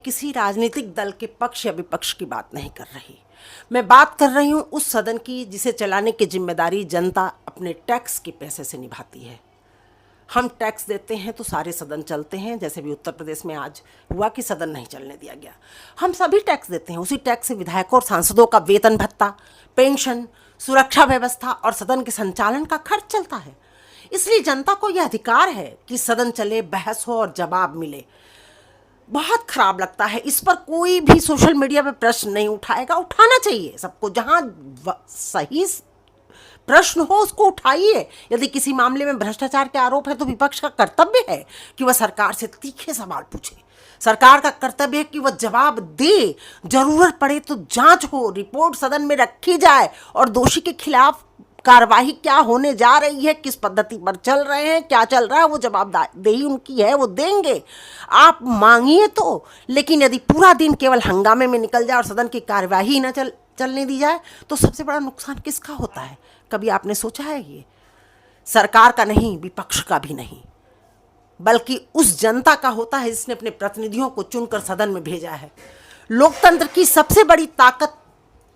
किसी राजनीतिक दल के पक्ष या विपक्ष की बात नहीं कर रही। मैं बात कर रही हूँ उस सदन की जिसे चलाने की जिम्मेदारी जनता अपने टैक्स के पैसे से निभाती है। हम टैक्स देते हैं तो सारे सदन चलते हैं, जैसे भी उत्तर प्रदेश में आज हुआ कि सदन नहीं चलने दिया गया। हम सभी टैक्स देते हैं, उसी टैक्स से विधायकों और सांसदों का वेतन भत्ता, पेंशन, सुरक्षा व्यवस्था और सदन के संचालन का खर्च चलता है। इसलिए जनता को यह अधिकार है कि सदन चले, बहस हो और जवाब मिले। बहुत खराब लगता है, इस पर कोई भी सोशल मीडिया पे प्रश्न नहीं उठाएगा। उठाना चाहिए सबको, जहां सही प्रश्न हो उसको उठाइए। यदि किसी मामले में भ्रष्टाचार के आरोप है तो विपक्ष का कर्तव्य है कि वह सरकार से तीखे सवाल पूछे। सरकार का कर्तव्य है कि वह जवाब दे, जरूरत पड़े तो जांच हो, रिपोर्ट सदन में रखी जाए और दोषी के खिलाफ कार्यवाही क्या होने जा रही है, किस पद्धति पर चल रहे हैं, क्या चल रहा है, वो जवाबदेही उनकी है, वो देंगे। आप मांगिए तो, लेकिन यदि पूरा दिन केवल हंगामे में निकल जाए और सदन की कार्यवाही न चलने दी जाए तो सबसे बड़ा नुकसान किसका होता है? कभी आपने सोचा है? ये सरकार का नहीं, विपक्ष का भी नहीं, बल्कि उस जनता का होता है जिसने अपने प्रतिनिधियों को चुनकर सदन में भेजा है। लोकतंत्र की सबसे बड़ी ताकत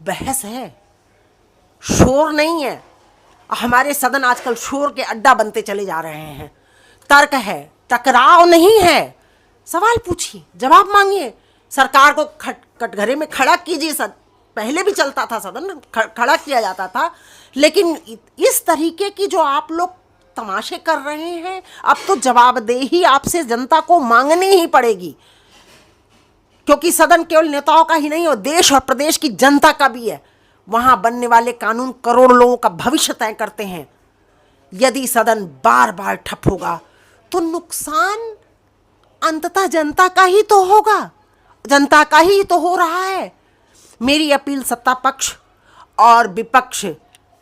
बहस है, शोर नहीं है। हमारे सदन आजकल शोर के अड्डा बनते चले जा रहे हैं। तर्क है, टकराव नहीं है। सवाल पूछिए, जवाब मांगिए, सरकार को कटघरे में खड़ा कीजिए। पहले भी चलता था सदन, खड़ा किया जाता था, लेकिन इस तरीके की जो आप लोग तमाशे कर रहे हैं, अब तो जवाबदेही आपसे जनता को मांगनी ही पड़ेगी, क्योंकि सदन केवल नेताओं का ही नहीं और देश और प्रदेश की जनता का भी है। वहां बनने वाले कानून करोड़ों लोगों का भविष्य तय करते हैं। यदि सदन बार बार ठप होगा तो नुकसान अंततः जनता का ही तो होगा, जनता का ही तो हो रहा है। मेरी अपील सत्ता पक्ष और विपक्ष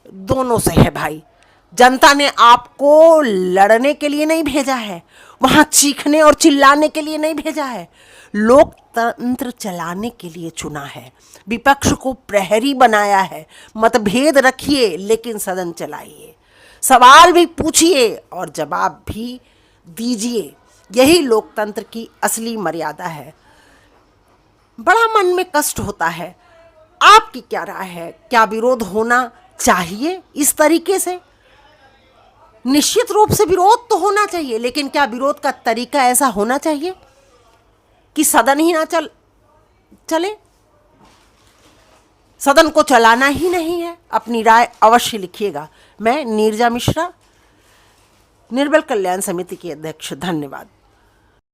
दोनों से है भाई। जनता ने आपको लड़ने के लिए नहीं भेजा है, वहां चीखने और चिल्लाने के लिए नहीं भेजा है, लोकतंत्र चलाने के लिए चुना है। विपक्ष को प्रहरी बनाया है। मतभेद रखिए लेकिन सदन चलाइए, सवाल भी पूछिए और जवाब भी दीजिए। यही लोकतंत्र की असली मर्यादा है। बड़ा मन में कष्ट होता है। आपकी क्या राय है? क्या विरोध होना चाहिए इस तरीके से? निश्चित रूप से विरोध तो होना चाहिए, लेकिन क्या विरोध का तरीका ऐसा होना चाहिए कि सदन ही ना चले? सदन को चलाना ही नहीं है। अपनी राय अवश्य लिखिएगा। मैं नीरजा मिश्रा, निर्बल कल्याण समिति की अध्यक्ष। धन्यवाद।